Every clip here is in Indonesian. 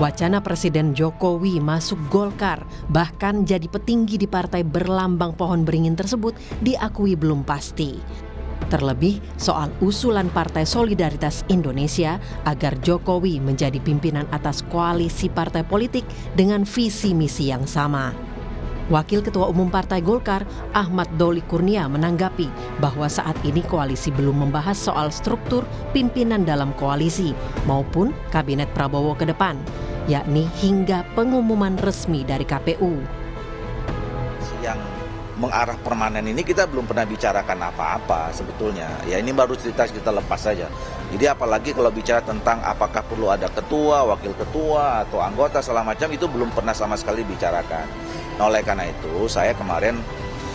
Wacana Presiden Jokowi masuk Golkar, bahkan jadi petinggi di partai berlambang pohon beringin tersebut diakui belum pasti. Terlebih soal usulan Partai Solidaritas Indonesia agar Jokowi menjadi pimpinan atas koalisi partai politik dengan visi misi yang sama. Wakil Ketua Umum Partai Golkar, Ahmad Doli Kurnia menanggapi bahwa saat ini koalisi belum membahas soal struktur pimpinan dalam koalisi maupun kabinet Prabowo ke depan, yakni hingga pengumuman resmi dari KPU. Yang mengarah permanen ini kita belum pernah bicarakan apa-apa sebetulnya. Ya ini baru cerita kita lepas saja. Jadi apalagi kalau bicara tentang apakah perlu ada ketua, wakil ketua, atau anggota segala macam, itu belum pernah sama sekali bicarakan. Nah, oleh karena itu saya kemarin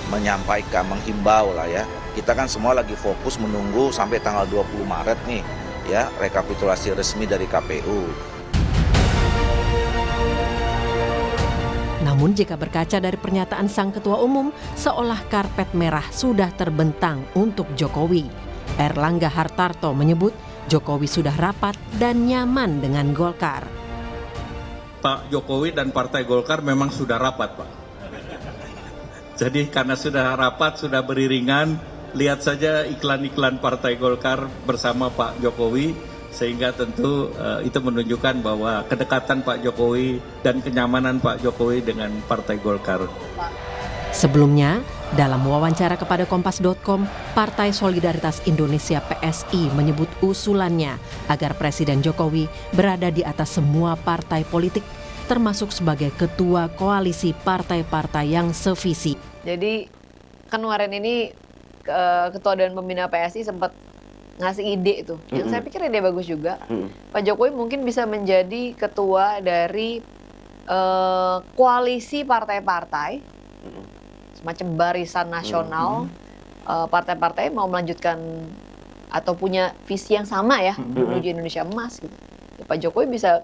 menyampaikan, menghimbau lah ya. Kita kan semua lagi fokus menunggu sampai tanggal 20 Maret nih ya, rekapitulasi resmi dari KPU. Namun jika berkaca dari pernyataan sang ketua umum, seolah karpet merah sudah terbentang untuk Jokowi. Erlangga Hartarto menyebut Jokowi sudah rapat dan nyaman dengan Golkar. Pak Jokowi dan Partai Golkar memang sudah rapat, Pak. Jadi karena sudah rapat, sudah beriringan, lihat saja iklan-iklan Partai Golkar bersama Pak Jokowi, sehingga tentu itu menunjukkan bahwa kedekatan Pak Jokowi dan kenyamanan Pak Jokowi dengan Partai Golkar. Sebelumnya, dalam wawancara kepada Kompas.com, Partai Solidaritas Indonesia PSI menyebut usulannya agar Presiden Jokowi berada di atas semua partai politik, termasuk sebagai ketua koalisi partai-partai yang sevisi. Jadi kan kemarin ini Ketua Dewan Pembina PSI sempat ngasih ide itu, yang saya pikir ide bagus juga. Pak Jokowi mungkin bisa menjadi ketua dari koalisi partai-partai, semacam barisan nasional, partai-partai mau melanjutkan atau punya visi yang sama ya, menuju Indonesia emas gitu. Ya, Pak Jokowi bisa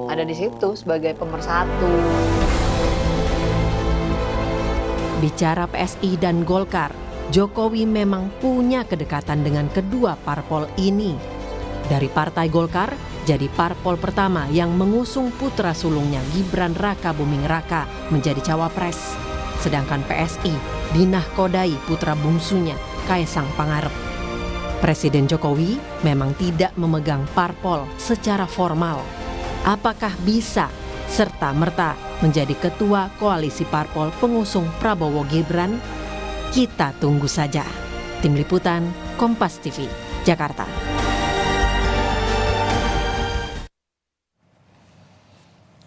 ada di situ sebagai pemersatu. Bicara PSI dan Golkar, Jokowi memang punya kedekatan dengan kedua parpol ini. Dari Partai Golkar, jadi parpol pertama yang mengusung putra sulungnya Gibran Raka Buming Raka menjadi cawapres. Sedangkan PSI dinahkodai putra bungsunya Kaisang Pangarep. Presiden Jokowi memang tidak memegang parpol secara formal. Apakah bisa serta-merta menjadi ketua koalisi parpol pengusung Prabowo Gibran? Kita tunggu saja. Tim Liputan, Kompas TV, Jakarta.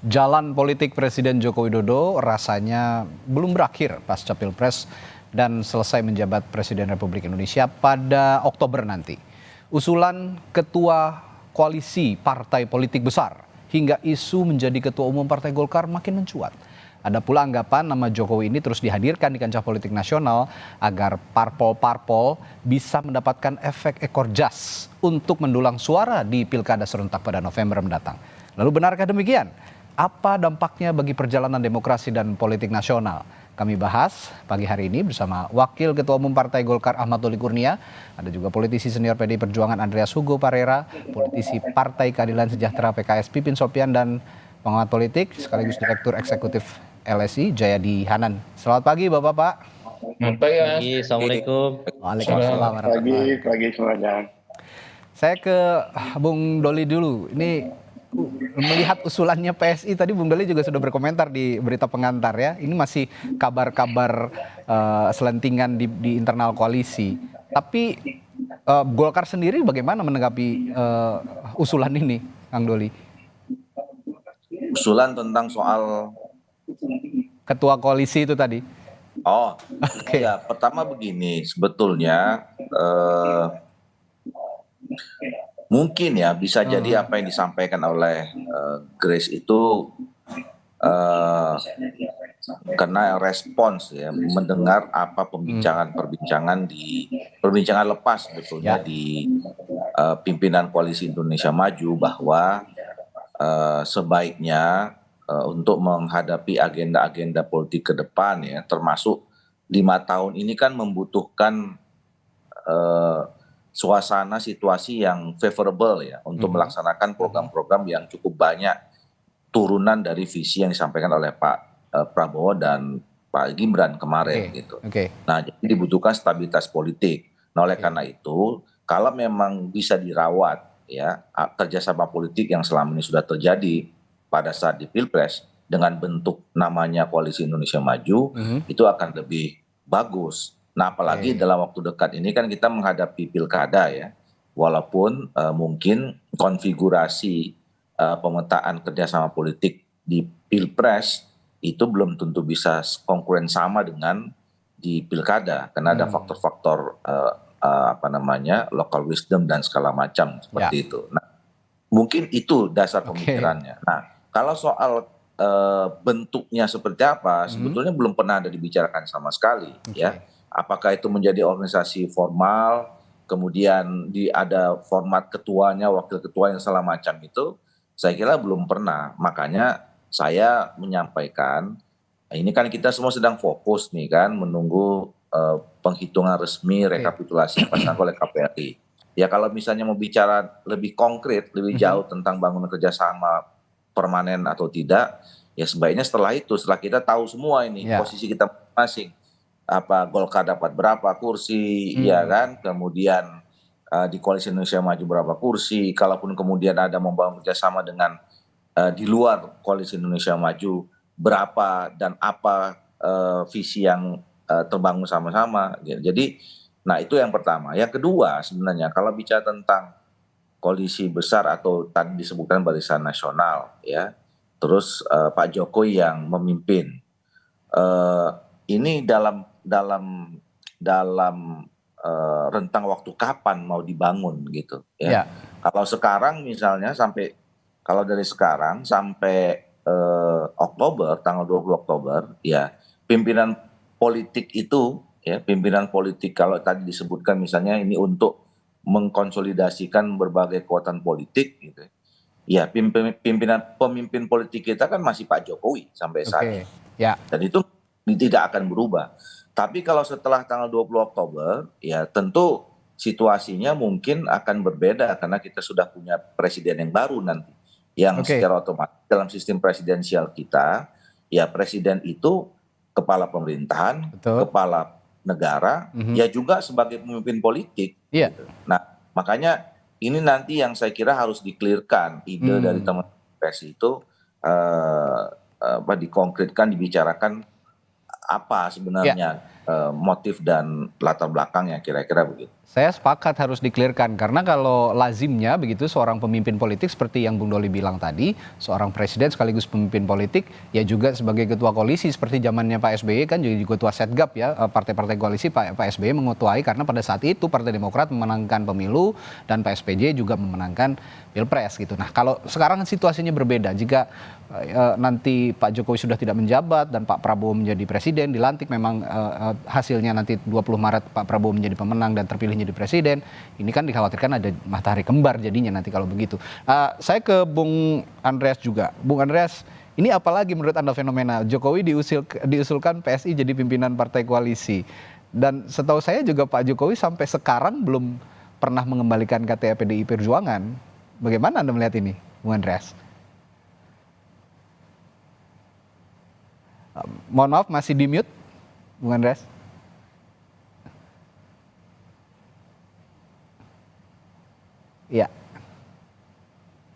Jalan politik Presiden Joko Widodo rasanya belum berakhir pasca Pilpres dan selesai menjabat Presiden Republik Indonesia pada Oktober nanti. Usulan ketua koalisi partai politik besar hingga isu menjadi ketua umum Partai Golkar makin mencuat. Ada pula anggapan nama Jokowi ini terus dihadirkan di kancah politik nasional agar parpol-parpol bisa mendapatkan efek ekor jas untuk mendulang suara di pilkada serentak pada November mendatang. Lalu benarkah demikian? Apa dampaknya bagi perjalanan demokrasi dan politik nasional? Kami bahas pagi hari ini bersama Wakil Ketua Umum Partai Golkar Ahmad Doli Kurnia, ada juga politisi senior PDI Perjuangan Andreas Hugo Parera, politisi Partai Keadilan Sejahtera PKS Pipin Sopian, dan pengamat politik sekaligus Direktur Eksekutif LSI Jayadi Hanan. Selamat pagi Bapak-Bapak. Selamat pagi, Assalamualaikum. Waalaikumsalam warahmatullahi wabarakatuh. Pagi semuanya. Saya ke Bung Doli dulu. Ini melihat usulannya PSI, tadi Bung Doli juga sudah berkomentar di berita pengantar ya. Ini masih kabar-kabar selentingan di internal koalisi. Tapi Golkar sendiri bagaimana menanggapi usulan ini, Kang Doli? Usulan tentang soal Ketua koalisi itu tadi. Oke. Ya pertama begini, sebetulnya mungkin ya bisa jadi apa yang disampaikan oleh Grace itu karena respons ya, mendengar apa perbincangan lepas sebetulnya di pimpinan Koalisi Indonesia Maju bahwa sebaiknya untuk menghadapi agenda-agenda politik ke depan ya, termasuk 5 tahun ini kan membutuhkan suasana situasi yang favorable ya untuk melaksanakan program-program yang cukup banyak turunan dari visi yang disampaikan oleh Pak Prabowo dan Pak Gibran kemarin gitu. Nah, jadi dibutuhkan stabilitas politik. Nah, oleh karena itu, kalau memang bisa dirawat ya kerjasama politik yang selama ini sudah terjadi pada saat di Pilpres dengan bentuk namanya Koalisi Indonesia Maju, itu akan lebih bagus. Nah, apalagi dalam waktu dekat ini kan kita menghadapi pilkada ya, walaupun mungkin konfigurasi pemetaan kerjasama politik di Pilpres itu belum tentu bisa konkuren sama dengan di pilkada, karena ada faktor-faktor local wisdom dan segala macam seperti itu. Nah, mungkin itu dasar pemikirannya. Nah, kalau soal bentuknya seperti apa, sebetulnya belum pernah ada dibicarakan sama sekali, ya. Apakah itu menjadi organisasi formal, kemudian ada format ketuanya, wakil ketua yang segala macam itu, saya kira belum pernah. Makanya saya menyampaikan, ini kan kita semua sedang fokus nih kan, menunggu penghitungan resmi rekapitulasi pasangan oleh KPRI. Ya kalau misalnya mau bicara lebih konkret, lebih jauh tentang bangunan kerjasama permanen atau tidak, ya sebaiknya setelah kita tahu semua ini posisi kita masing. Apa Golkar dapat berapa kursi, ya kan? Kemudian di Koalisi Indonesia Maju berapa kursi? Kalaupun kemudian ada membangun kerjasama dengan di luar Koalisi Indonesia Maju berapa dan apa visi yang terbangun sama-sama. Jadi, nah itu yang pertama. Yang kedua sebenarnya kalau bicara tentang koalisi besar atau tadi disebutkan Barisan Nasional, ya, terus Pak Jokowi yang memimpin. Ini dalam rentang waktu kapan mau dibangun gitu ya. Kalau sekarang misalnya kalau dari sekarang sampai Oktober, tanggal 20 Oktober ya, pimpinan politik itu ya, pimpinan politik kalau tadi disebutkan misalnya ini untuk mengkonsolidasikan berbagai kekuatan politik gitu. Ya, pemimpin politik kita kan masih Pak Jokowi sampai saat ini. Dan itu tidak akan berubah. Tapi kalau setelah tanggal 20 Oktober, ya tentu situasinya mungkin akan berbeda karena kita sudah punya presiden yang baru nanti. Yang secara otomatis dalam sistem presidensial kita, ya presiden itu kepala pemerintahan, kepala negara, ya juga sebagai pemimpin politik. Gitu. Nah, makanya ini nanti yang saya kira harus di-clearkan ide dari teman-teman pres itu dikonkretkan, dibicarakan apa sebenarnya motif dan latar belakangnya kira-kira begitu. Saya sepakat harus di-clearkan karena kalau lazimnya begitu seorang pemimpin politik seperti yang Bung Doli bilang tadi, seorang presiden sekaligus pemimpin politik ya juga sebagai ketua koalisi seperti zamannya Pak SBY kan jadi ketua Setgap ya, partai-partai koalisi Pak SBY mengetuai karena pada saat itu Partai Demokrat memenangkan pemilu dan Pak SBY juga memenangkan Pilpres gitu. Nah, kalau sekarang situasinya berbeda jika nanti Pak Jokowi sudah tidak menjabat dan Pak Prabowo menjadi presiden, dilantik memang hasilnya nanti 20 Maret Pak Prabowo menjadi pemenang dan terpilih menjadi presiden, ini kan dikhawatirkan ada matahari kembar jadinya nanti kalau begitu. Saya ke Bung Andreas juga. Bung Andreas, ini apalagi menurut Anda fenomena Jokowi diusulkan PSI jadi pimpinan partai koalisi. Dan setahu saya juga Pak Jokowi sampai sekarang belum pernah mengembalikan KTA PDI Perjuangan. Bagaimana Anda melihat ini, Bung Andreas? Mohon maaf masih di mute, Bung Andreas. Ya,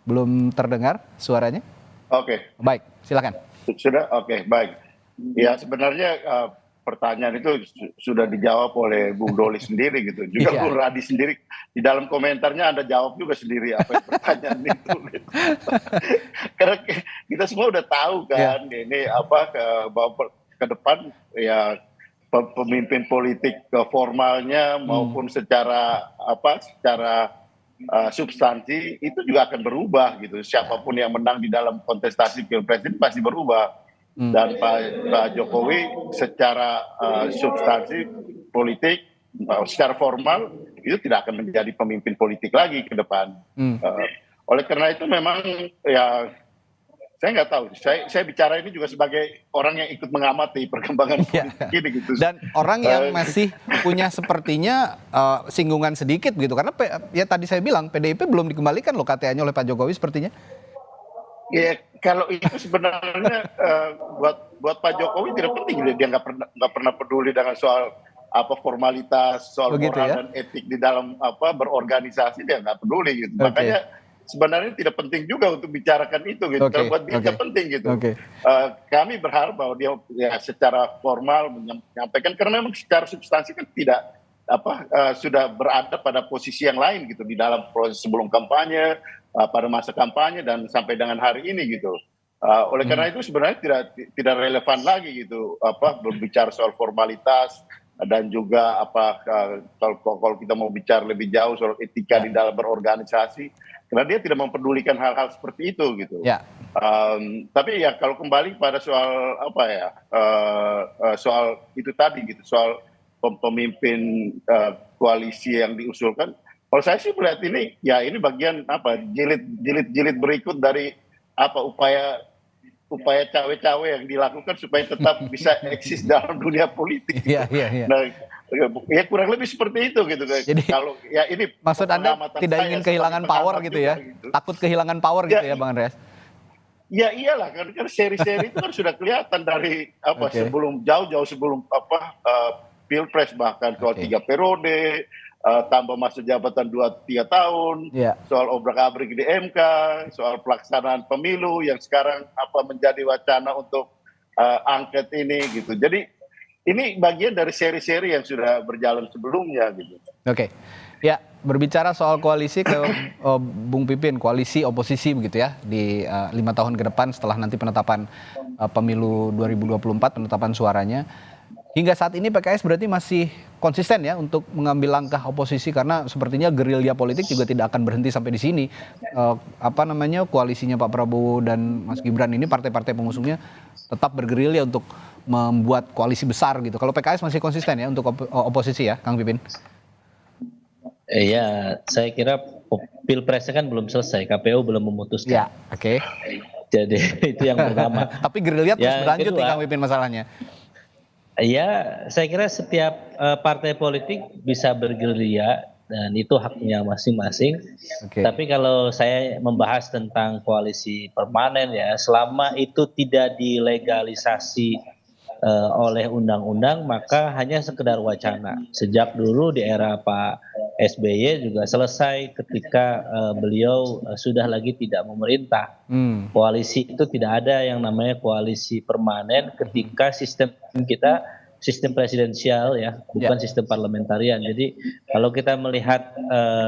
belum terdengar suaranya. Oke. Baik, silakan. Sudah, oke, baik. Ya sebenarnya pertanyaan itu sudah dijawab oleh Bung Doli sendiri gitu. Juga Bung Radi sendiri di dalam komentarnya Anda jawab juga sendiri apa yang pertanyaan itu. Gitu. Karena kita semua udah tahu kan ini bahwa ke depan ya pemimpin politik formalnya maupun secara substansi itu juga akan berubah gitu. Siapapun yang menang di dalam kontestasi Pilpres ini pasti berubah. Dan Pak Jokowi secara substansi politik, secara formal itu tidak akan menjadi pemimpin politik lagi ke depan. Oleh karena itu memang ya saya nggak tahu. Saya bicara ini juga sebagai orang yang ikut mengamati perkembangan politik ini gitu. Dan orang yang masih punya sepertinya singgungan sedikit gitu karena ya tadi saya bilang PDIP belum dikembalikan loh KTA-nya oleh Pak Jokowi sepertinya. Ya, kalau itu sebenarnya buat Pak Jokowi tidak penting, dia nggak pernah peduli dengan soal apa formalitas, soal Begitu moral ya? dan etik di dalam apa berorganisasi, dia nggak peduli gitu. Oke. Makanya sebenarnya tidak penting juga untuk bicarakan itu gitu. Oke, Kalau buat dia oke. nggak penting gitu. Oke. Kami berharap bahwa dia ya secara formal menyampaikan, karena memang secara substansi kan tidak sudah berada pada posisi yang lain gitu di dalam proses sebelum kampanye, pada masa kampanye dan sampai dengan hari ini gitu. Oleh karena itu sebenarnya tidak relevan lagi gitu berbicara soal formalitas dan juga kalau kita mau bicara lebih jauh soal etika di dalam berorganisasi, karena dia tidak mempedulikan hal-hal seperti itu gitu. Ya. Tapi ya kalau kembali pada soal soal itu tadi gitu, soal pemimpin koalisi yang diusulkan, kalau saya sih melihat ini ya ini bagian jilid berikut dari upaya cawe-cawe yang dilakukan supaya tetap bisa eksis dalam dunia politik. Iya. Nah, ya kurang lebih seperti itu gitu. Jadi, kalau ya ini maksud Anda pengamatan tidak saya ingin sebagai kehilangan power pengamat gitu juga, ya? gitu. Takut kehilangan power gitu ya, Bang Andreas? Ya iyalah, kan seri-seri itu kan sudah kelihatan dari Oke. jauh-jauh sebelum Pilpres, bahkan soal 3 periode, tambah masa jabatan 2-3 tahun, Iya. soal obrak-abrik di MK, soal pelaksanaan pemilu yang sekarang menjadi wacana untuk angket ini gitu. Jadi ini bagian dari seri-seri yang sudah berjalan sebelumnya gitu. Oke. Ya, berbicara soal koalisi ke Bung Pipin, koalisi oposisi begitu ya di 5 tahun ke depan setelah nanti penetapan pemilu 2024, penetapan suaranya. Hingga saat ini PKS berarti masih konsisten ya untuk mengambil langkah oposisi, karena sepertinya gerilya politik juga tidak akan berhenti sampai di sini. Koalisinya Pak Prabowo dan Mas Gibran ini, partai-partai pengusungnya tetap bergerilya untuk membuat koalisi besar gitu. Kalau PKS masih konsisten ya untuk oposisi ya, Kang Pipin? Iya, saya kira Pilpresnya kan belum selesai, KPU belum memutuskan. Ya, oke. Jadi itu yang pertama. Tapi gerilya terus Yang berlanjut nih kedua, Kang Pipin masalahnya. Ya, saya kira setiap partai politik bisa bergerilya dan itu haknya masing-masing. Oke. Tapi kalau saya membahas tentang koalisi permanen ya, selama itu tidak dilegalisasi oleh undang-undang, maka hanya sekedar wacana. Sejak dulu di era Pak SBY juga selesai ketika beliau sudah lagi tidak memerintah. Koalisi itu tidak ada yang namanya koalisi permanen ketika sistem kita sistem presidensial ya, bukan sistem parlementarian. Jadi kalau kita melihat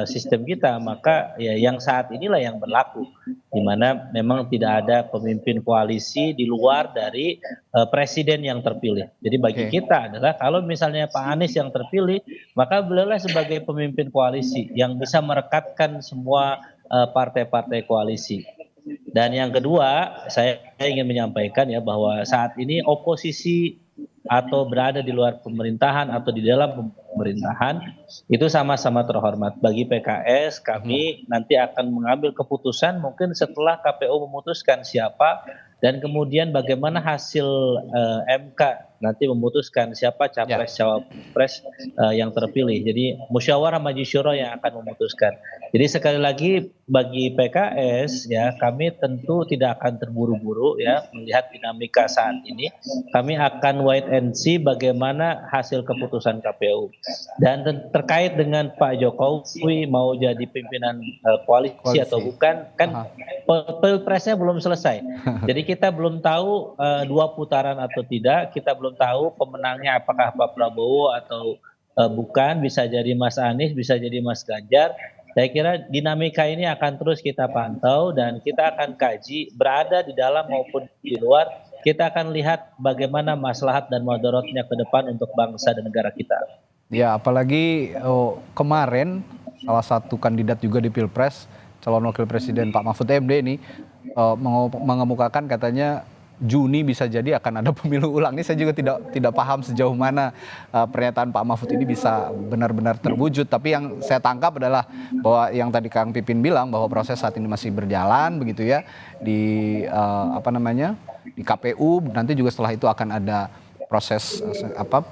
sistem kita, maka ya yang saat inilah yang berlaku, di mana memang tidak ada pemimpin koalisi di luar dari presiden yang terpilih. Jadi bagi kita adalah kalau misalnya Pak Anies yang terpilih, maka beliaulah sebagai pemimpin koalisi yang bisa merekatkan semua partai-partai koalisi. Dan yang kedua, saya ingin menyampaikan ya bahwa saat ini oposisi atau berada di luar pemerintahan atau di dalam pemerintahan itu sama-sama terhormat. Bagi PKS, kami nanti akan mengambil keputusan mungkin setelah KPU memutuskan siapa dan kemudian bagaimana hasil MK nanti memutuskan siapa capres-cawapres yang terpilih. Jadi musyawarah majelis syuro yang akan memutuskan. Jadi sekali lagi bagi PKS ya, kami tentu tidak akan terburu-buru ya melihat dinamika saat ini. Kami akan wait and see bagaimana hasil keputusan KPU. Dan terkait dengan Pak Jokowi mau jadi pimpinan koalisi atau bukan, kan Pilpresnya belum selesai. Jadi kita belum tahu 2 putaran atau tidak, kita belum tahu pemenangnya apakah Pak Prabowo atau bukan, bisa jadi Mas Anies, bisa jadi Mas Ganjar. Saya kira dinamika ini akan terus kita pantau dan kita akan kaji berada di dalam maupun di luar. Kita akan lihat bagaimana maslahat dan mudaratnya ke depan untuk bangsa dan negara kita. Ya, apalagi kemarin salah satu kandidat juga di Pilpres, calon wakil presiden Pak Mahfud MD ini mengemukakan katanya Juni bisa jadi akan ada pemilu ulang. Ini saya juga tidak paham sejauh mana pernyataan Pak Mahfud ini bisa benar-benar terwujud. Tapi yang saya tangkap adalah bahwa yang tadi Kang Pipin bilang bahwa proses saat ini masih berjalan begitu ya di di KPU. Nanti juga setelah itu akan ada proses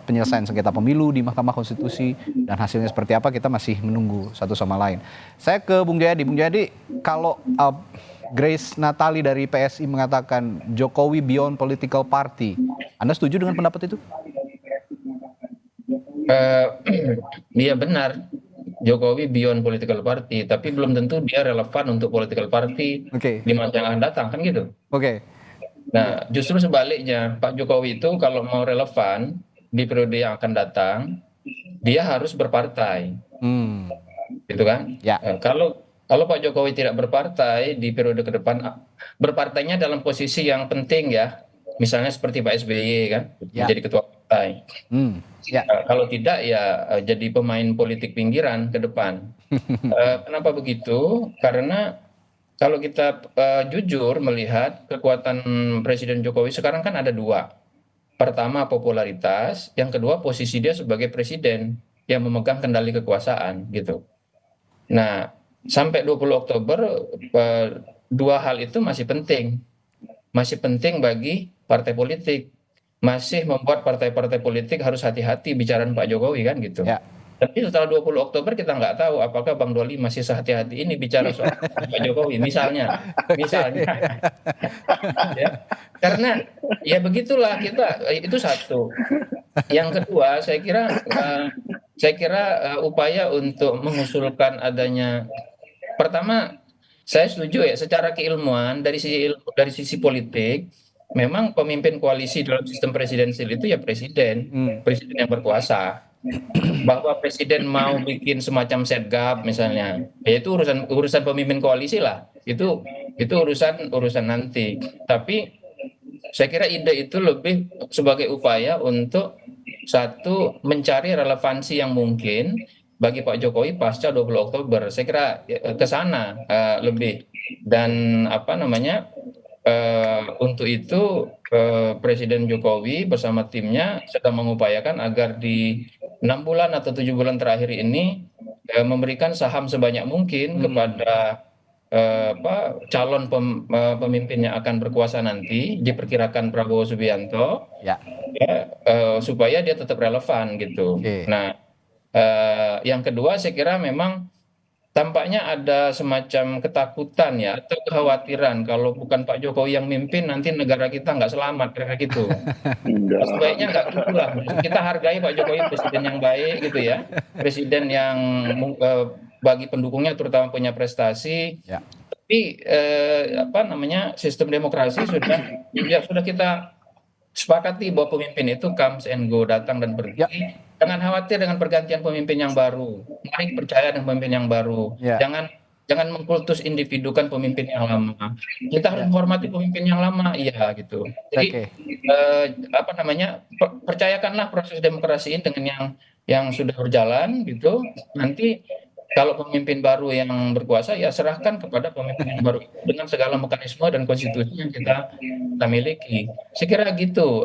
penyelesaian sengketa pemilu di Mahkamah Konstitusi dan hasilnya seperti apa kita masih menunggu satu sama lain. Saya ke Bung Jayadi. Bung Jayadi, kalau Grace Natali dari PSI mengatakan Jokowi beyond political party, Anda setuju dengan pendapat itu? Iya benar, Jokowi beyond political party, tapi belum tentu dia relevan untuk political party di masa yang akan datang, kan gitu. Nah, justru sebaliknya, Pak Jokowi itu kalau mau relevan di periode yang akan datang, dia harus berpartai, gitu kan? Ya. Kalau Pak Jokowi tidak berpartai di periode ke depan, berpartainya dalam posisi yang penting ya, misalnya seperti Pak SBY kan, menjadi ketua partai. Kalau tidak ya jadi pemain politik pinggiran ke depan. Kenapa begitu? Karena kalau kita jujur melihat kekuatan Presiden Jokowi sekarang kan ada dua. Pertama popularitas, yang kedua posisi dia sebagai presiden yang memegang kendali kekuasaan gitu. Nah, sampai 20 Oktober dua hal itu masih penting. Masih penting bagi partai politik. Masih membuat partai-partai politik harus hati-hati bicara Pak Jokowi kan gitu. Tapi setelah 20 Oktober kita nggak tahu apakah Bang Doli masih sehati-hati ini bicara soal Pak Jokowi misalnya. Ya. Karena ya begitulah kita, itu satu. Yang kedua saya kira upaya untuk mengusulkan adanya, pertama saya setuju ya secara keilmuan dari sisi politik memang pemimpin koalisi dalam sistem presidensil itu ya presiden yang berkuasa. Bahwa presiden mau bikin semacam setgap misalnya, ya itu urusan pemimpin koalisi lah. Itu urusan nanti. Tapi saya kira ide itu lebih sebagai upaya untuk satu mencari relevansi yang mungkin bagi Pak Jokowi pasca 20 Oktober. Saya kira ke sana lebih. Dan untuk itu Presiden Jokowi bersama timnya sedang mengupayakan agar di 6 bulan atau 7 bulan terakhir ini memberikan saham sebanyak mungkin kepada calon pemimpin yang akan berkuasa nanti, diperkirakan Prabowo Subianto, supaya dia tetap relevan gitu. Nah, yang kedua saya kira memang tampaknya ada semacam ketakutan ya atau kekhawatiran kalau bukan Pak Jokowi yang mimpin nanti negara kita nggak selamat kayak gitu. Sebaiknya nggak gitu lah. Kita hargai Pak Jokowi presiden yang baik gitu ya, presiden yang bagi pendukungnya terutama punya prestasi. Tapi sistem demokrasi sudah kita sepakati bahwa pemimpin itu comes and go, datang dan pergi. Jangan khawatir dengan pergantian pemimpin yang baru. Mari percaya dengan pemimpin yang baru. Jangan mengkultus individukan pemimpin yang lama. Kita harus menghormati pemimpin yang lama, iya gitu. Jadi percayakanlah proses demokrasi ini dengan yang sudah berjalan gitu. Nanti kalau pemimpin baru yang berkuasa ya serahkan kepada pemimpin yang baru dengan segala mekanisme dan konstitusi yang kita miliki. Saya kira gitu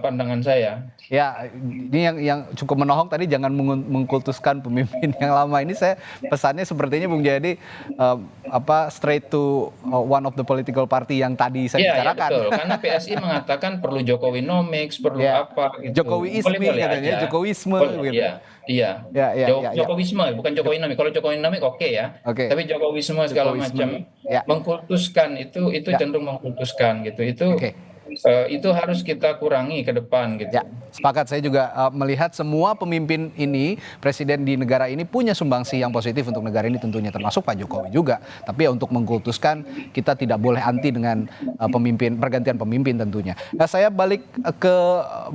pandangan saya. Ya, ini yang cukup menohok tadi, jangan mengkultuskan pemimpin yang lama. Ini saya pesannya sepertinya Bung Jayadi straight to one of the political party yang tadi saya bicarakan. Ya, betul. Karena PSI mengatakan perlu Jokowinomics, perlu apa gitu. Jokowisme katanya, Jokowisme gitu. Iya. Jokowisme bukan Jokowinomics. Kalau Jokowinomics oke ya. Tapi Jokowisme segala macam mengkultuskan itu cenderung mengkultuskan gitu. Itu harus kita kurangi ke depan gitu. Sepakat, saya juga melihat semua pemimpin ini, presiden di negara ini punya sumbangsi yang positif untuk negara ini tentunya, termasuk Pak Jokowi juga. Tapi ya untuk mengkultuskan kita tidak boleh anti dengan pergantian pemimpin tentunya. Nah, saya balik ke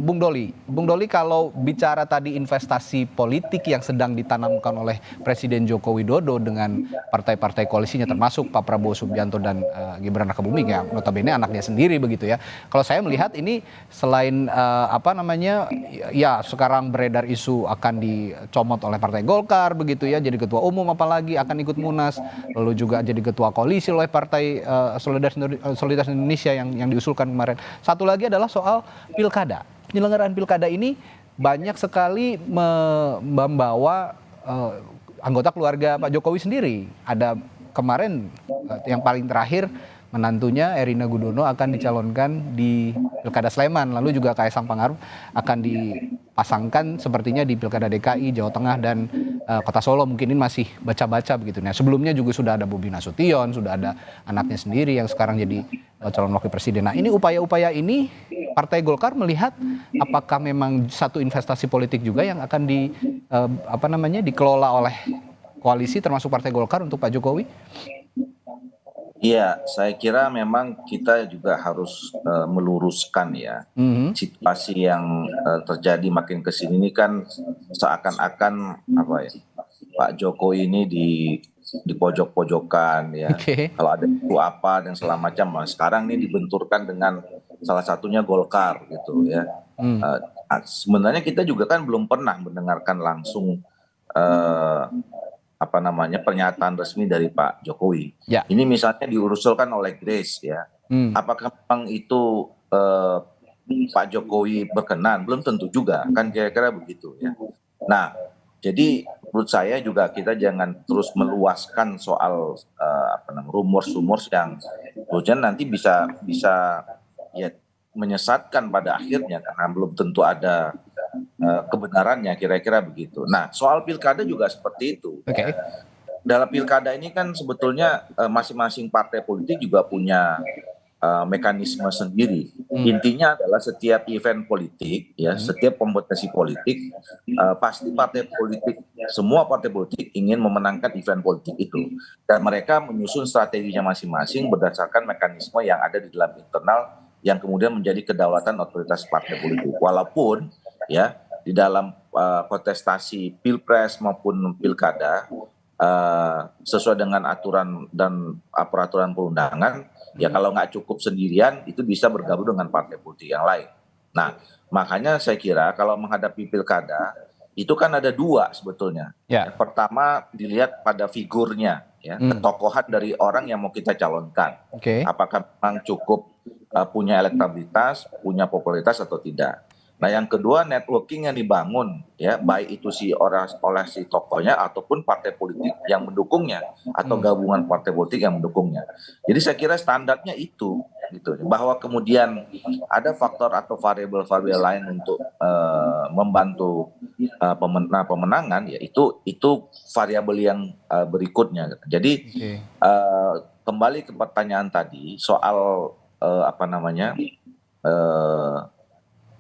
Bung Doli. Bung Doli, kalau bicara tadi investasi politik yang sedang ditanamkan oleh Presiden Joko Widodo dengan partai-partai koalisinya termasuk Pak Prabowo Subianto dan Gibran Rakabuming, ya notabene anaknya sendiri begitu ya. Kalau saya melihat ini selain ya sekarang beredar isu akan dicomot oleh Partai Golkar begitu ya, jadi ketua umum apalagi akan ikut Munas, lalu juga jadi ketua koalisi oleh Partai Solidaritas Indonesia yang diusulkan kemarin. Satu lagi adalah soal pilkada. Penyelenggaraan pilkada ini banyak sekali membawa anggota keluarga Pak Jokowi sendiri. Ada kemarin yang paling terakhir menantunya Erina Gudono akan dicalonkan di Pilkada Sleman, lalu juga Kaisang Pangarep akan dipasangkan sepertinya di Pilkada DKI, Jawa Tengah, dan Kota Solo. Mungkin ini masih baca-baca begitu. Nah, sebelumnya juga sudah ada Bobi Nasution, sudah ada anaknya sendiri yang sekarang jadi calon wakil presiden. Nah, ini upaya-upaya ini Partai Golkar melihat apakah memang satu investasi politik juga yang akan dikelola oleh koalisi termasuk Partai Golkar untuk Pak Jokowi? Iya, saya kira memang kita juga harus meluruskan ya situasi yang terjadi makin kesini ini kan seakan-akan apa ya, Pak Jokowi ini di pojok-pojokan ya. Kalau ada itu apa dan segala macam. Nah, sekarang ini dibenturkan dengan salah satunya Golkar gitu ya. Sebenarnya kita juga kan belum pernah mendengarkan langsung pernyataan resmi dari Pak Jokowi. Ya. Ini misalnya diusulkan oleh Grace ya. Apakah memang itu Pak Jokowi berkenan? Belum tentu juga, kan kira-kira begitu ya. Nah, jadi menurut saya juga kita jangan terus meluaskan soal rumors-rumors yang kemudian nanti bisa ya menyesatkan pada akhirnya karena belum tentu ada kebenarannya, kira-kira begitu. Nah, soal pilkada juga seperti itu. Oke. Dalam pilkada ini kan sebetulnya masing-masing partai politik juga punya mekanisme sendiri. Intinya adalah setiap event politik, ya, setiap kompetisi politik, pasti partai politik, semua partai politik ingin memenangkan event politik itu. Dan mereka menyusun strateginya masing-masing berdasarkan mekanisme yang ada di dalam internal yang kemudian menjadi kedaulatan otoritas partai politik. Walaupun ya di dalam kontestasi pilpres maupun pilkada sesuai dengan aturan dan peraturan perundangan, ya kalau nggak cukup sendirian itu bisa bergabung dengan partai politik yang lain. Nah, makanya saya kira kalau menghadapi pilkada itu kan ada dua sebetulnya. Ya. Pertama dilihat pada figurnya, ya, ketokohan dari orang yang mau kita calonkan. Apakah memang cukup punya elektabilitas, punya popularitas atau tidak. Nah, yang kedua networking yang dibangun, ya, baik itu oleh si tokohnya ataupun partai politik yang mendukungnya atau gabungan partai politik yang mendukungnya. Jadi saya kira standarnya itu, gitu. Bahwa kemudian ada faktor atau variabel-variabel lain untuk membantu pemenangan, ya itu variabel yang berikutnya. Jadi kembali ke pertanyaan tadi soal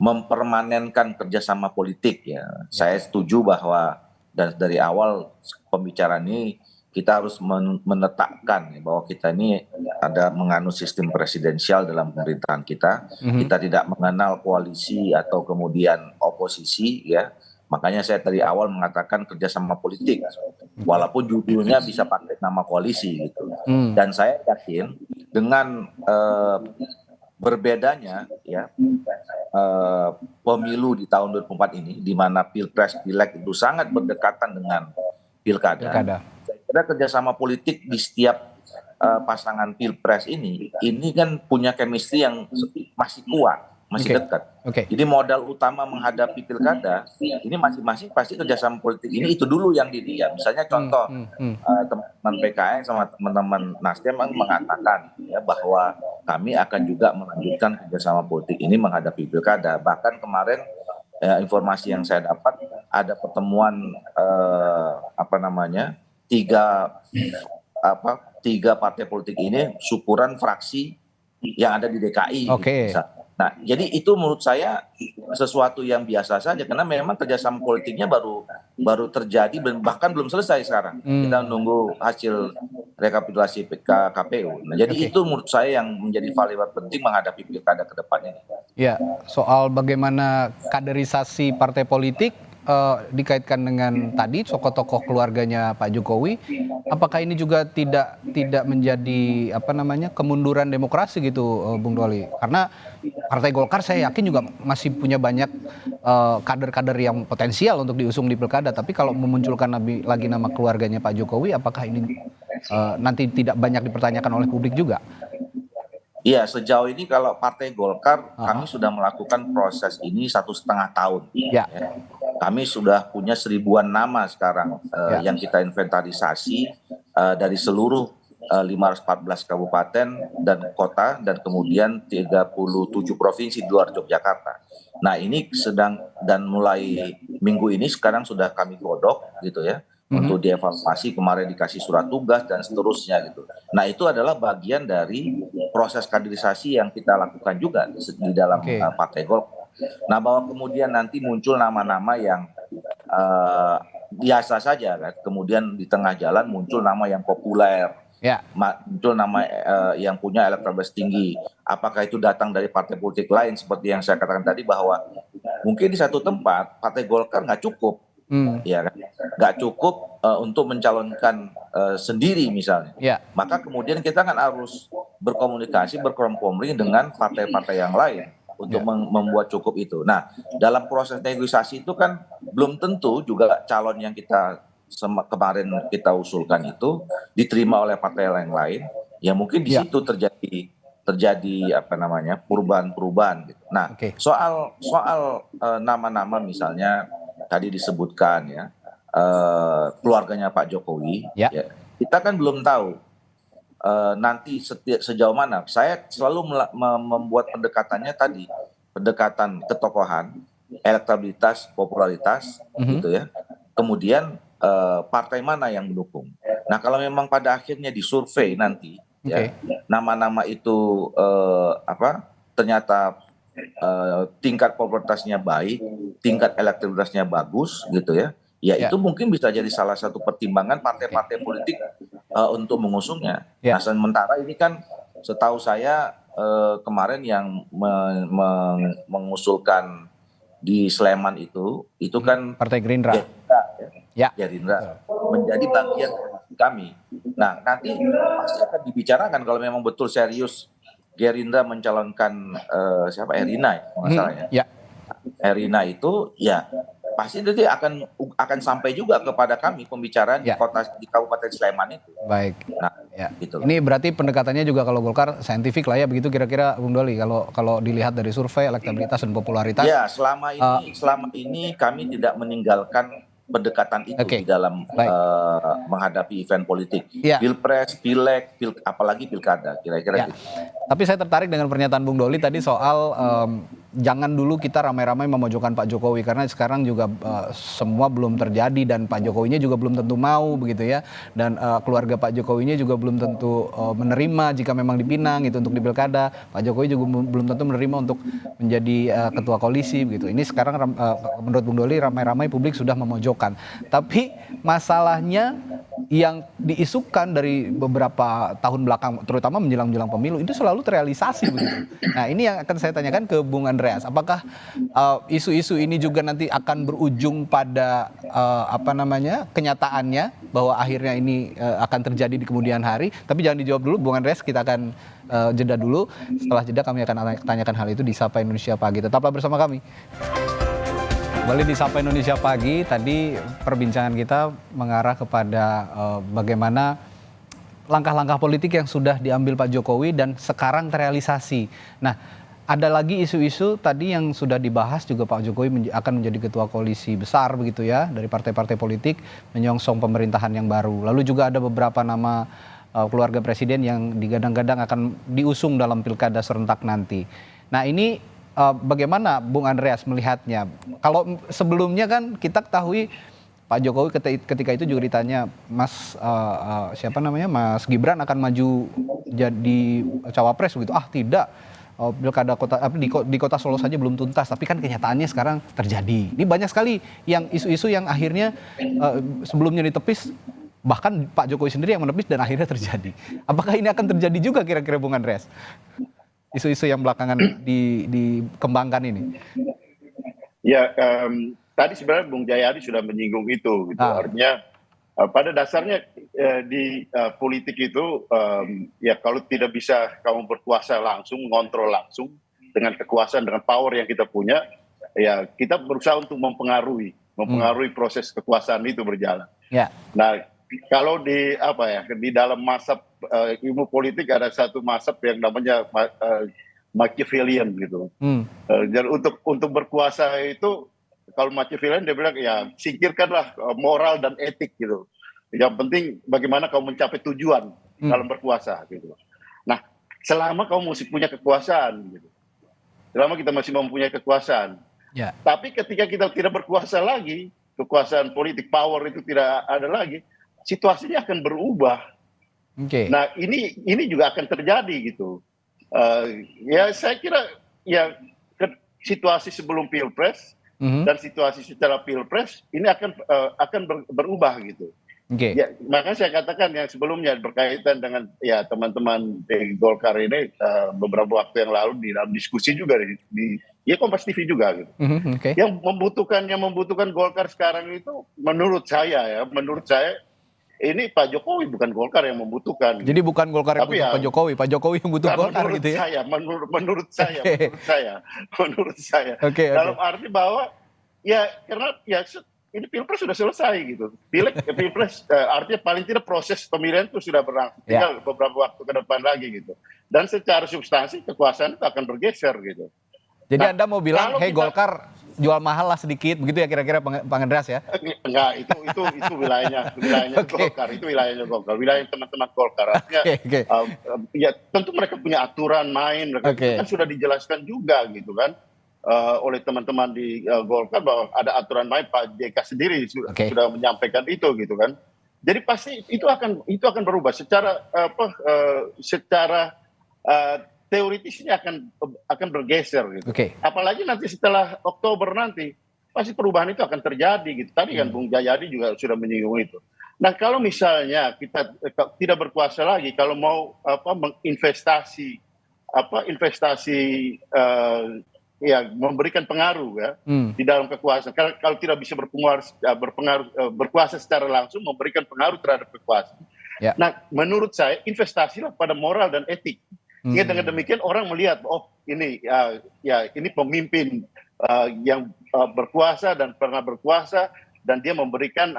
mempermanenkan kerjasama politik, ya. Saya setuju bahwa dari awal pembicaraan ini kita harus menetapkan bahwa kita ini ada menganut sistem presidensial dalam pemerintahan kita. Kita tidak mengenal koalisi atau kemudian oposisi, ya. Makanya saya dari awal mengatakan kerjasama politik, walaupun judulnya bisa pakai nama koalisi gitu. Dan saya yakin dengan berbedanya, ya, pemilu di tahun 2004 ini, di mana pilpres pileg itu sangat berdekatan dengan pilkada. Saya kira kerjasama politik di setiap pasangan pilpres ini kan punya chemistry yang masih kuat, masih dekat. Jadi modal utama menghadapi pilkada ini masing-masing pasti kerjasama politik ini itu dulu yang dilihat. Misalnya contoh teman-teman PKS sama teman-teman Nasdem mengatakan, ya, bahwa kami akan juga melanjutkan kerjasama politik ini menghadapi pilkada. Bahkan kemarin informasi yang saya dapat ada pertemuan tiga partai politik ini syukuran fraksi yang ada di DKI. Nah, jadi itu menurut saya sesuatu yang biasa saja karena memang kerjasama politiknya baru terjadi dan bahkan belum selesai sekarang. Kita nunggu hasil rekapitulasi KPU. Nah, jadi itu menurut saya yang menjadi variabel penting menghadapi pilkada ke depannya. Ya, soal bagaimana kaderisasi partai politik dikaitkan dengan tadi tokoh-tokoh keluarganya Pak Jokowi, apakah ini juga tidak menjadi kemunduran demokrasi gitu, Bung Doli? Karena Partai Golkar saya yakin juga masih punya banyak kader-kader yang potensial untuk diusung di pilkada, tapi kalau memunculkan lagi nama keluarganya Pak Jokowi, apakah ini nanti tidak banyak dipertanyakan oleh publik juga? Iya, sejauh ini kalau Partai Golkar kami sudah melakukan proses ini 1,5 tahun. Ya. Kami sudah punya 1000-an nama sekarang yang kita inventarisasi dari seluruh 514 kabupaten dan kota dan kemudian 37 provinsi di luar Yogyakarta. Nah ini dan mulai minggu ini sekarang sudah kami godok gitu ya untuk dievaluasi, kemarin dikasih surat tugas dan seterusnya gitu. Nah itu adalah bagian dari proses kaderisasi yang kita lakukan juga di dalam Partai Golkar. Nah bahwa kemudian nanti muncul nama-nama yang biasa saja kan, kemudian di tengah jalan muncul nama yang populer, muncul nama yang punya elektabilitas tinggi. Apakah itu datang dari partai politik lain seperti yang saya katakan tadi bahwa mungkin di satu tempat Partai Golkar nggak cukup, ya kan? Nggak cukup untuk mencalonkan sendiri misalnya. Maka kemudian kita kan harus berkomunikasi, berkompromi dengan partai-partai yang lain untuk membuat cukup itu. Nah, dalam proses negosiasi itu kan belum tentu juga calon yang kemarin kita usulkan itu diterima oleh partai yang lain. Ya mungkin di situ terjadi apa namanya perubahan-perubahan gitu. Nah, soal nama-nama misalnya tadi disebutkan ya keluarganya Pak Jokowi, ya, kita kan belum tahu nanti sejauh mana. Saya selalu membuat pendekatannya tadi, pendekatan ketokohan, elektabilitas, popularitas, gitu ya. Kemudian partai mana yang mendukung. Nah kalau memang pada akhirnya disurvei nanti, ya, nama-nama itu ternyata tingkat popularitasnya baik, tingkat elektabilitasnya bagus, gitu ya. Ya itu mungkin bisa jadi salah satu pertimbangan partai-partai politik untuk mengusungnya. Nah sementara ini kan setahu saya kemarin yang mengusulkan di Sleman itu kan Partai Gerindra. Gerindra menjadi bagian kami. Nah nanti pasti akan dibicarakan kalau memang betul serius Gerindra mencalonkan siapa Erina ya masalahnya. Erina itu ya pasti nanti akan sampai juga kepada kami pembicaraan di Kabupaten Sleman itu. Baik. Nah, gitu. Ini berarti pendekatannya juga kalau Golkar saintifik lah ya begitu kira-kira Bung Doli kalau dilihat dari survei elektabilitas dan popularitas. Ya, selama ini kami tidak meninggalkan pendekatan itu di dalam menghadapi event politik. Pilpres, pileg, apalagi pilkada kira-kira gitu. Tapi saya tertarik dengan pernyataan Bung Doli tadi soal jangan dulu kita ramai-ramai memojokkan Pak Jokowi karena sekarang juga semua belum terjadi dan Pak Jokowinya juga belum tentu mau begitu ya, dan keluarga Pak Jokowinya juga belum tentu menerima jika memang dipinang gitu untuk di pilkada. Pak Jokowi juga belum tentu menerima untuk menjadi ketua koalisi begitu. Ini sekarang menurut Bung Doli ramai-ramai publik sudah memojokkan. Tapi masalahnya yang diisukan dari beberapa tahun belakang terutama menjelang pemilu itu selalu terrealisasi begitu. Nah ini yang akan saya tanyakan ke Bung Andreas, apakah isu-isu ini juga nanti akan berujung pada kenyataannya bahwa akhirnya ini akan terjadi di kemudian hari? Tapi jangan dijawab dulu Bung Andreas, kita akan jeda dulu. Setelah jeda kami akan tanyakan hal itu di Sapa Indonesia Pagi. Tetaplah bersama kami. Kembali di Sapa Indonesia Pagi, tadi perbincangan kita mengarah kepada bagaimana langkah-langkah politik yang sudah diambil Pak Jokowi dan sekarang terrealisasi. Nah, ada lagi isu-isu tadi yang sudah dibahas juga Pak Jokowi akan menjadi ketua koalisi besar begitu ya dari partai-partai politik menyongsong pemerintahan yang baru. Lalu juga ada beberapa nama keluarga presiden yang digadang-gadang akan diusung dalam pilkada serentak nanti. Nah, ini bagaimana Bung Andreas melihatnya? Kalau sebelumnya kan kita ketahui Pak Jokowi ketika itu juga ditanya Mas Gibran akan maju jadi cawapres begitu. Tidak. Pilkada kota di kota Solo saja belum tuntas, tapi kan kenyataannya sekarang terjadi. Ini banyak sekali yang isu-isu yang akhirnya sebelumnya ditepis, bahkan Pak Jokowi sendiri yang menepis dan akhirnya terjadi. Apakah ini akan terjadi juga kira-kira Bung Andreas? Isu-isu yang belakangan dikembangkan ini. Ya, tadi sebenarnya Bung Jayadi sudah menyinggung itu, gitu. Artinya pada dasarnya di politik itu ya kalau tidak bisa kamu berkuasa langsung, mengontrol langsung dengan kekuasaan, dengan power yang kita punya, ya kita berusaha untuk mempengaruhi proses kekuasaan itu berjalan. Nah, kalau di dalam mazhab ilmu politik ada satu mazhab yang namanya Machiavellian gitu. Dan untuk berkuasa itu kalau Machiavellian dia bilang ya singkirkanlah moral dan etik gitu. Yang penting bagaimana kau mencapai tujuan. dalam berkuasa gitu. Nah, selama kamu masih punya kekuasaan gitu. Selama kita masih mempunyai kekuasaan. Ya. Tapi ketika kita tidak berkuasa lagi, kekuasaan politik, power itu tidak ada lagi, situasinya akan berubah. Oke. Nah, ini juga akan terjadi gitu. Ya saya kira ya situasi sebelum Pilpres dan situasi setelah Pilpres ini akan berubah gitu. Oke. Ya, makanya saya katakan yang sebelumnya berkaitan dengan ya teman-teman di Golkar ini beberapa waktu yang lalu di dalam diskusi juga di ya Kompas TV juga gitu. Oke. Yang membutuhkan Golkar sekarang itu menurut saya ini Pak Jokowi bukan Golkar yang membutuhkan. Jadi bukan Golkar yang Tapi butuh Pak Jokowi, Pak Jokowi yang butuh Golkar gitu ya? Menurut saya. Oke. Dalam arti bahwa ya karena ya ini Pilpres sudah selesai gitu. Pilpres artinya paling tidak proses pemilihan itu sudah berlangsung. Tinggal beberapa waktu ke depan lagi gitu. Dan secara substansi kekuasaan itu akan bergeser gitu. Jadi Anda mau bilang, hey Golkar jual mahal lah sedikit, begitu ya kira-kira Pak Andreas ya? Enggak, itu wilayahnya Okay. Golkar, itu wilayahnya Golkar, wilayah teman-teman Golkar. Artinya ya tentu mereka punya aturan main, mereka kan sudah dijelaskan juga gitu kan oleh teman-teman di Golkar bahwa ada aturan main. Pak JK sendiri sudah menyampaikan itu gitu kan. Jadi pasti itu akan berubah secara teoritisnya akan bergeser gitu. Apalagi nanti setelah Oktober nanti pasti perubahan itu akan terjadi gitu. Tadi kan Bung Jayadi juga sudah menyinggung itu. Nah, kalau misalnya kita tidak berkuasa lagi, kalau mau menginvestasi ya memberikan pengaruh ya di dalam kekuasaan. Kalau tidak bisa berkuasa secara langsung, memberikan pengaruh terhadap kekuasaan. Ya. Nah, menurut saya investasilah pada moral dan etik. Sehingga dengan demikian orang melihat, oh ini ini pemimpin yang berkuasa dan pernah berkuasa dan dia memberikan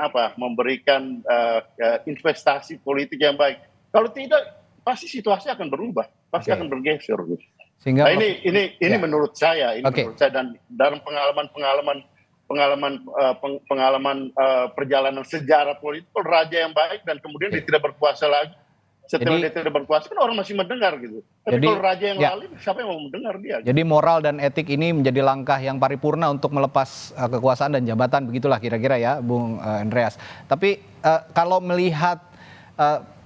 investasi politik yang baik. Kalau tidak, pasti situasi akan berubah, pasti akan bergeser. Sehingga nah, ini menurut saya, menurut saya dan dalam pengalaman perjalanan sejarah politik, raja yang baik dan kemudian dia tidak berkuasa lagi. Setelah dia tidak berkuasa kan orang masih mendengar gitu. Tapi kalau raja yang lalu, siapa yang mau mendengar dia? Jadi moral dan etik ini menjadi langkah yang paripurna untuk melepas kekuasaan dan jabatan, begitulah kira-kira ya, Bung Andreas. Tapi kalau melihat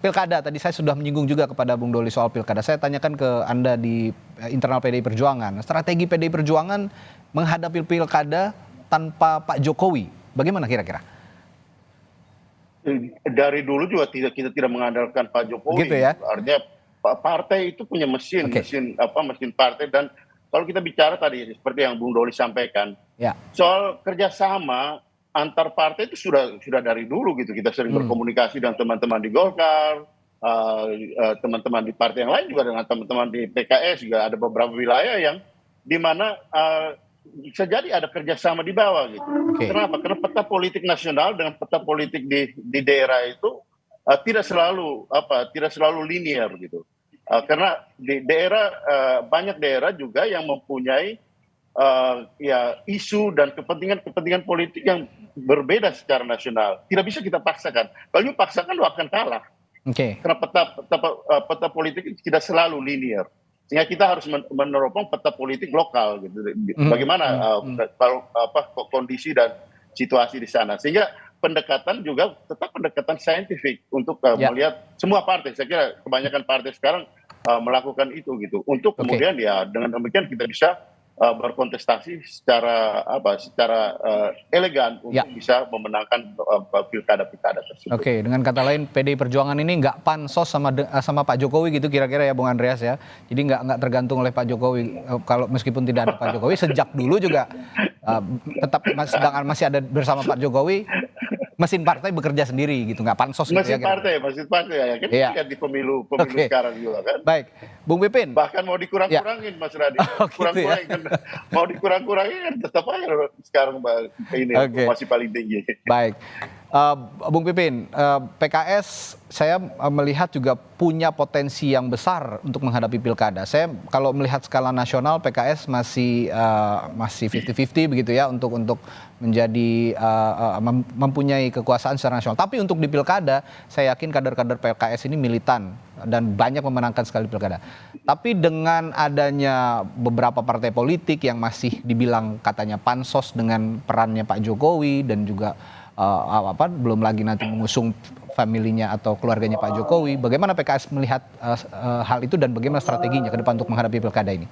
pilkada, tadi saya sudah menyinggung juga kepada Bung Doli soal pilkada. Saya tanyakan ke Anda di internal PDI Perjuangan. Strategi PDI Perjuangan menghadapi pilkada tanpa Pak Jokowi, bagaimana kira-kira? Dari dulu juga kita tidak mengandalkan Pak Jokowi. Gitu ya? Artinya partai itu punya mesin partai. Dan kalau kita bicara tadi seperti yang Bung Doli sampaikan, soal kerjasama antar partai itu sudah dari dulu gitu. Kita sering berkomunikasi dengan teman-teman di Golkar, teman-teman di partai yang lain juga, dengan teman-teman di PKS juga ada beberapa wilayah yang di mana bisa jadi ada kerjasama di bawah gitu. Kenapa? Karena peta politik nasional dengan peta politik di daerah itu tidak selalu linear gitu. Karena di daerah banyak daerah juga yang mempunyai isu dan kepentingan politik yang berbeda secara nasional. Tidak bisa kita paksakan. Kalau dipaksakan lo akan kalah. Karena peta politik itu tidak selalu linear. Sehingga kita harus meneropong peta politik lokal gitu. Bagaimana kondisi dan situasi di sana. Sehingga pendekatan juga tetap pendekatan saintifik untuk melihat semua partai. Saya kira kebanyakan partai sekarang melakukan itu gitu. Untuk kemudian dengan demikian kita bisa berkontestasi secara elegan untuk bisa memenangkan pilkada-pilkada tersebut. Dengan kata lain PDI Perjuangan ini nggak pansos sama Pak Jokowi gitu kira-kira ya Bung Andreas ya. Jadi nggak tergantung oleh Pak Jokowi. Kalau meskipun tidak ada Pak Jokowi, sejak dulu juga tetap masih ada bersama Pak Jokowi. Mesin partai bekerja sendiri gitu, nggak pansos gitu mesin partai ya kan lihat di pemilu sekarang juga kan. Baik, Bung Pipin. Bahkan mau dikurang-kurangin Mas Radhi. Mau dikurang-kurangin kan tetap aja sekarang ini masih paling tinggi. Baik. Bung Pipin, PKS saya melihat juga punya potensi yang besar untuk menghadapi pilkada. Saya kalau melihat skala nasional PKS masih 50-50 begitu ya untuk menjadi mempunyai kekuasaan secara nasional. Tapi untuk di pilkada, saya yakin kader-kader PKS ini militan dan banyak memenangkan sekali pilkada. Tapi dengan adanya beberapa partai politik yang masih dibilang katanya pansos dengan perannya Pak Jokowi dan juga belum lagi nanti mengusung familinya atau keluarganya Pak Jokowi, bagaimana PKS melihat hal itu dan bagaimana strateginya ke depan untuk menghadapi pilkada ini?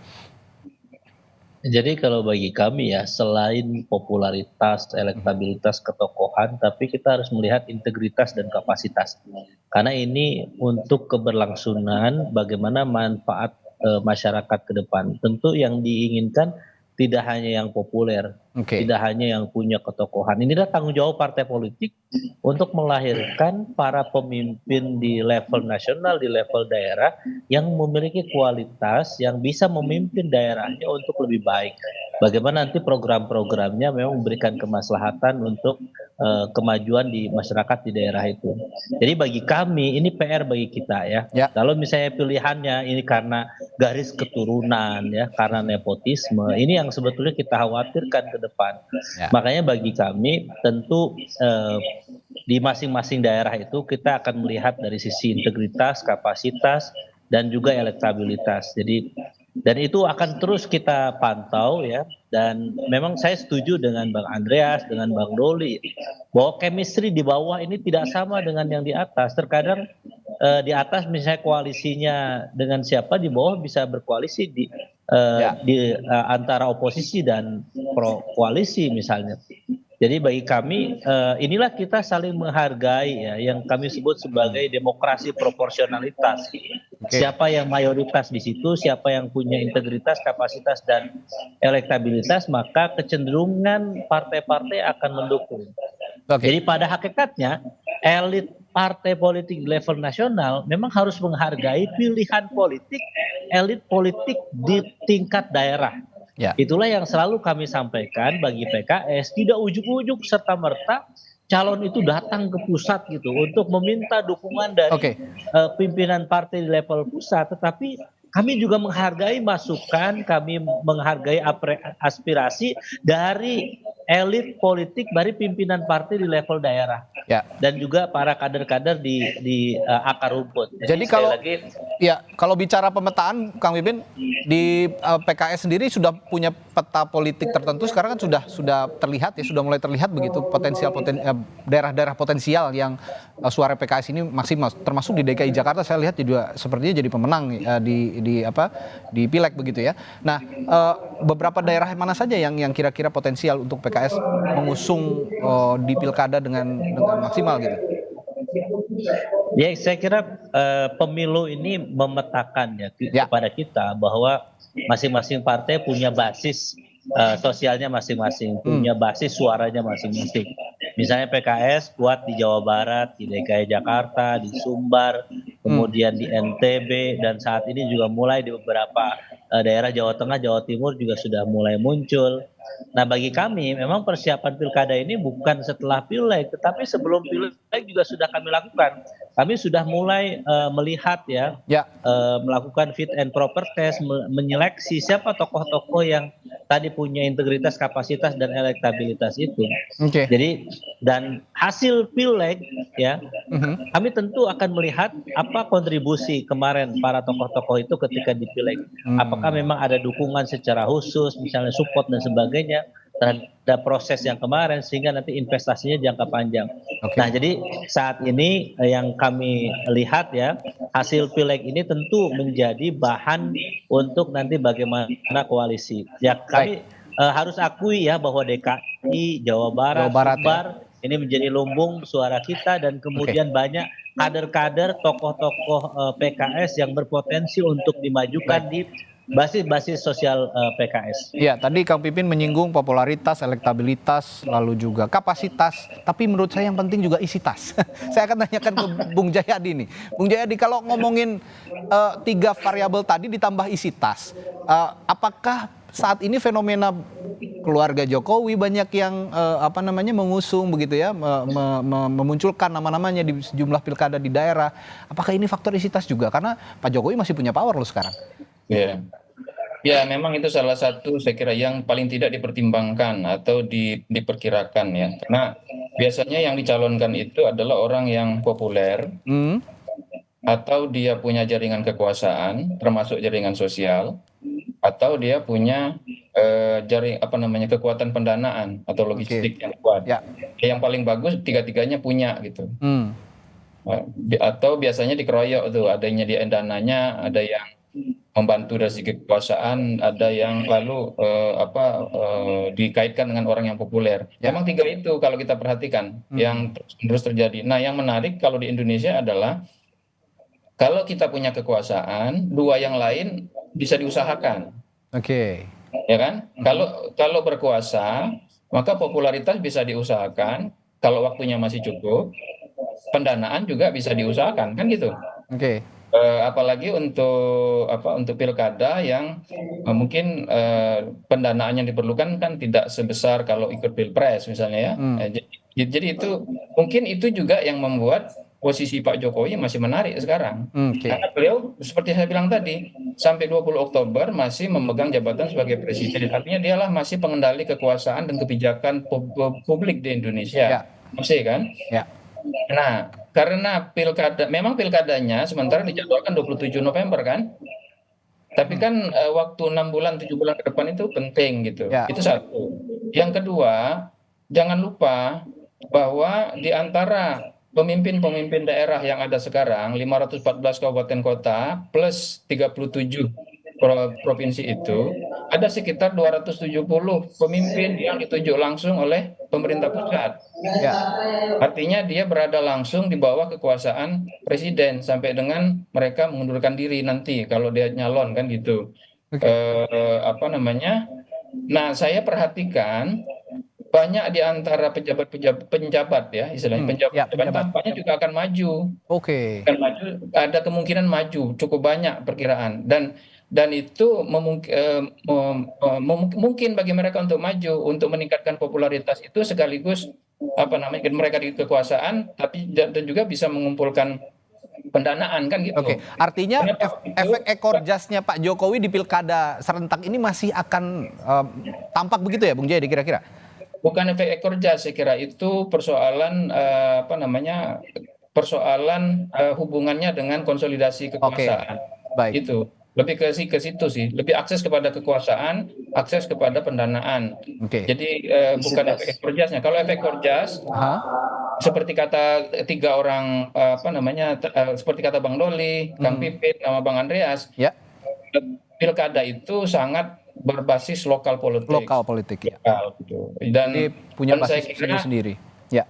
Jadi kalau bagi kami ya, selain popularitas, elektabilitas, ketokohan, tapi kita harus melihat integritas dan kapasitas. Karena ini untuk keberlangsungan bagaimana manfaat masyarakat ke depan. Tentu yang diinginkan tidak hanya yang populer, tidak hanya yang punya ketokohan. Inilah tanggung jawab partai politik untuk melahirkan para pemimpin di level nasional, di level daerah yang memiliki kualitas, yang bisa memimpin daerahnya untuk lebih baik. Bagaimana nanti program-programnya memang memberikan kemaslahatan untuk kemajuan di masyarakat di daerah itu. Jadi bagi kami ini PR bagi kita ya. Kalau misalnya pilihannya ini karena garis keturunan ya, karena nepotisme, ini yang sebetulnya kita khawatirkan ke depan. Makanya bagi kami tentu di masing-masing daerah itu kita akan melihat dari sisi integritas, kapasitas, dan juga elektabilitas. Jadi dan itu akan terus kita pantau ya. Dan memang saya setuju dengan Bang Andreas, dengan Bang Doli bahwa chemistry di bawah ini tidak sama dengan yang di atas. Terkadang di atas misalnya koalisinya dengan siapa, di bawah bisa berkoalisi di antara oposisi dan pro koalisi misalnya. Jadi bagi kami inilah kita saling menghargai ya, yang kami sebut sebagai demokrasi proporsionalitas. Siapa yang mayoritas di situ, siapa yang punya integritas, kapasitas dan elektabilitas, maka kecenderungan partai-partai akan mendukung. Jadi pada hakikatnya elit partai politik di level nasional memang harus menghargai pilihan politik elit politik di tingkat daerah. Itulah yang selalu kami sampaikan bagi PKS, tidak ujuk-ujuk serta-merta calon itu datang ke pusat gitu untuk meminta dukungan dari pimpinan partai di level pusat, tetapi kami juga menghargai masukan, kami menghargai aspirasi dari elit politik, dari pimpinan partai di level daerah, dan juga para kader-kader di akar rumput. Jadi kalau bicara pemetaan, Kang Pipin, di PKS sendiri sudah punya peta politik tertentu. Sekarang kan sudah terlihat ya, sudah mulai terlihat begitu daerah-daerah potensial yang suara PKS ini maksimal, termasuk di DKI Jakarta. Saya lihat juga sepertinya jadi pemenang di pileg begitu ya. Nah, beberapa daerah mana saja yang kira-kira potensial untuk PKS mengusung di pilkada dengan maksimal gitu? Ya, saya kira pemilu ini memetakan kepada kita bahwa masing-masing partai punya basis sosialnya masing-masing, punya basis suaranya masing-masing. Misalnya PKS kuat di Jawa Barat, di DKI Jakarta, di Sumbar, kemudian di NTB, dan saat ini juga mulai di beberapa daerah Jawa Tengah, Jawa Timur juga sudah mulai muncul. Nah, bagi kami memang persiapan pilkada ini bukan setelah pileg, tetapi sebelum pileg juga sudah kami lakukan. Kami sudah mulai melihat melakukan fit and proper test, menyeleksi siapa tokoh-tokoh yang tadi punya integritas, kapasitas, dan elektabilitas itu. Jadi dan hasil pileg kami tentu akan melihat apa kontribusi kemarin para tokoh-tokoh itu ketika di pileg. Apakah memang ada dukungan secara khusus, misalnya support dan sebagainya terhadap proses yang kemarin, sehingga nanti investasinya jangka panjang. Nah, jadi saat ini yang kami lihat hasil pileg ini tentu menjadi bahan untuk nanti bagaimana koalisi. Ya, kami harus akui bahwa DKI, Jawa Barat, Sumbar ini menjadi lumbung suara kita, dan kemudian banyak kader-kader, tokoh-tokoh PKS yang berpotensi untuk dimajukan di basis sosial PKS. Iya, tadi Kang Pipin menyinggung popularitas, elektabilitas, lalu juga kapasitas. Tapi menurut saya yang penting juga isi tas. Saya akan tanyakan ke Bung Jayadi nih. Bung Jayadi, kalau ngomongin 3 variabel tadi ditambah isi tas, apakah saat ini fenomena keluarga Jokowi banyak yang mengusung begitu ya, memunculkan nama-namanya di sejumlah pilkada di daerah. Apakah ini faktor isitas juga? Karena Pak Jokowi masih punya power loh sekarang. Ya. Ya, memang itu salah satu saya kira yang paling tidak dipertimbangkan atau diperkirakan ya. Karena biasanya yang dicalonkan itu adalah orang yang populer atau dia punya jaringan kekuasaan, termasuk jaringan sosial, atau dia punya kekuatan pendanaan atau logistik yang kuat. Ya. Yang paling bagus tiga-tiganya punya gitu. Atau biasanya dikeroyok tuh, adanya di dananya, ada yang membantu dari segi kekuasaan, ada yang lalu dikaitkan dengan orang yang populer. Ya. Memang tiga itu kalau kita perhatikan yang terus terjadi. Nah, yang menarik kalau di Indonesia adalah kalau kita punya kekuasaan, dua yang lain bisa diusahakan. Oke. Ya kan? Kalau berkuasa, maka popularitas bisa diusahakan. Kalau waktunya masih cukup, pendanaan juga bisa diusahakan, kan gitu. Oke. Apalagi untuk pilkada yang mungkin pendanaan yang diperlukan kan tidak sebesar kalau ikut pilpres misalnya ya. Jadi itu mungkin itu juga yang membuat posisi Pak Jokowi masih menarik sekarang. Karena beliau seperti saya bilang tadi sampai 20 Oktober masih memegang jabatan sebagai presiden. Artinya dialah masih pengendali kekuasaan dan kebijakan publik di Indonesia. Masih kan? Ya. Nah, karena memang pilkadanya sementara dijadwalkan 27 November kan? Tapi kan waktu 6 bulan, 7 bulan ke depan itu penting gitu. Ya. Itu satu. Yang kedua, jangan lupa bahwa di antara pemimpin-pemimpin daerah yang ada sekarang, 514 kabupaten kota plus 37 provinsi itu, ada sekitar 270 pemimpin yang ditunjuk langsung oleh pemerintah pusat. Ya. Artinya dia berada langsung di bawah kekuasaan presiden sampai dengan mereka mengundurkan diri nanti kalau dia nyalon kan gitu. Nah, saya perhatikan banyak di antara penjabat ya istilahnya penjabat tampaknya juga akan maju. Oke. Akan maju, ada kemungkinan maju cukup banyak perkiraan dan itu mungkin bagi mereka untuk maju untuk meningkatkan popularitas itu sekaligus mereka di kekuasaan tapi dan juga bisa mengumpulkan pendanaan kan gitu. Oke, artinya efek ekor jasnya Pak Jokowi di pilkada serentak ini masih akan tampak begitu ya Bung Jayadi kira-kira? Bukan efek ekor jas, saya kira itu persoalan hubungannya dengan konsolidasi kekuasaan. Baik. Itu lebih ke situ sih, lebih akses kepada kekuasaan, akses kepada pendanaan. Jadi bukan efek ekor jasnya. Kalau efek ekor jas, seperti kata tiga orang seperti kata Bang Doli, Kang Pipin, sama Bang Andreas, pilkada itu sangat berbasis lokal politik. Ya. Gitu. Jadi punya basis sendiri. Ya.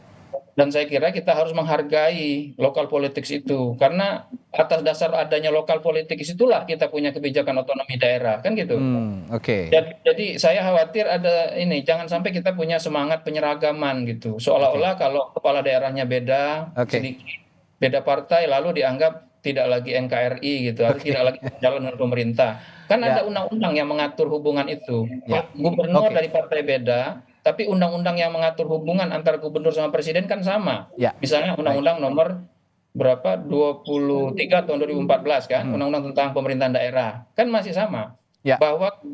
Dan saya kira kita harus menghargai lokal politik itu karena atas dasar adanya lokal politik itulah kita punya kebijakan otonomi daerah kan gitu. Jadi saya khawatir ada jangan sampai kita punya semangat penyeragaman gitu. Seolah-olah kalau kepala daerahnya beda, sedikit beda partai lalu dianggap tidak lagi NKRI gitu, atau tidak lagi jalan dengan pemerintah. Kan ada undang-undang yang mengatur hubungan itu. Gubernur dari partai beda, tapi undang-undang yang mengatur hubungan antara gubernur sama presiden kan sama. Misalnya undang-undang nomor berapa 23 tahun 2014 kan, undang-undang tentang pemerintahan daerah kan masih sama.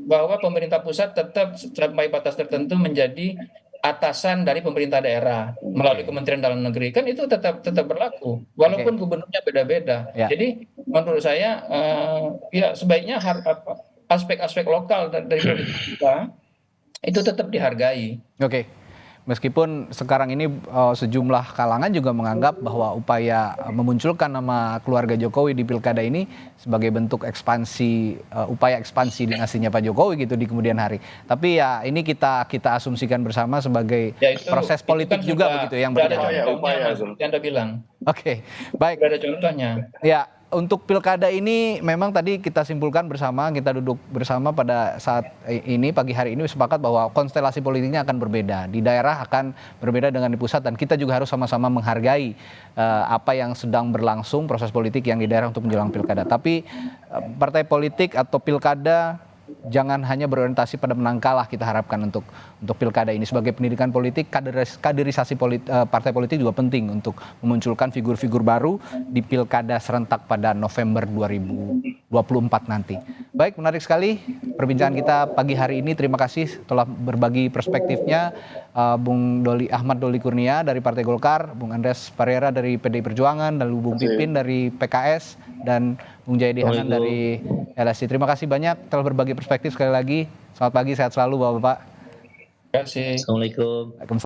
Bahwa pemerintah pusat tetap sampai batas tertentu menjadi atasan dari pemerintah daerah melalui Kementerian Dalam Negeri kan itu tetap berlaku walaupun gubernurnya beda-beda. Jadi menurut saya sebaiknya aspek-aspek lokal dari politik kita itu tetap dihargai. Meskipun sekarang ini sejumlah kalangan juga menganggap bahwa upaya memunculkan nama keluarga Jokowi di pilkada ini sebagai bentuk ekspansi, upaya ekspansi dinastinya Pak Jokowi gitu di kemudian hari. Tapi ya ini kita asumsikan bersama sebagai proses politik kan juga begitu yang berjalan. Upaya yang Anda bilang. Baik. Ada contohnya. Ya. Untuk pilkada ini memang tadi kita simpulkan bersama, kita duduk bersama pada saat ini, pagi hari ini sepakat bahwa konstelasi politiknya akan berbeda. Di daerah akan berbeda dengan di pusat dan kita juga harus sama-sama menghargai apa yang sedang berlangsung proses politik yang di daerah untuk menjelang pilkada. Tapi partai politik atau pilkada jangan hanya berorientasi pada menang kalah, kita harapkan untuk pilkada ini. Sebagai pendidikan politik, kaderisasi partai politik juga penting untuk memunculkan figur-figur baru di pilkada serentak pada November 2024 nanti. Baik, menarik sekali perbincangan kita pagi hari ini. Terima kasih telah berbagi perspektifnya, Bung Ahmad Doli Kurnia dari Partai Golkar, Bung Andreas Parera dari PDI Perjuangan, lalu Bung Pipin dari PKS, dan Bung Jayadi Hanan dari LSI. Terima kasih banyak telah berbagi perspektif sekali lagi. Selamat pagi, sehat selalu Bapak-Bapak. Terima kasih. Assalamualaikum.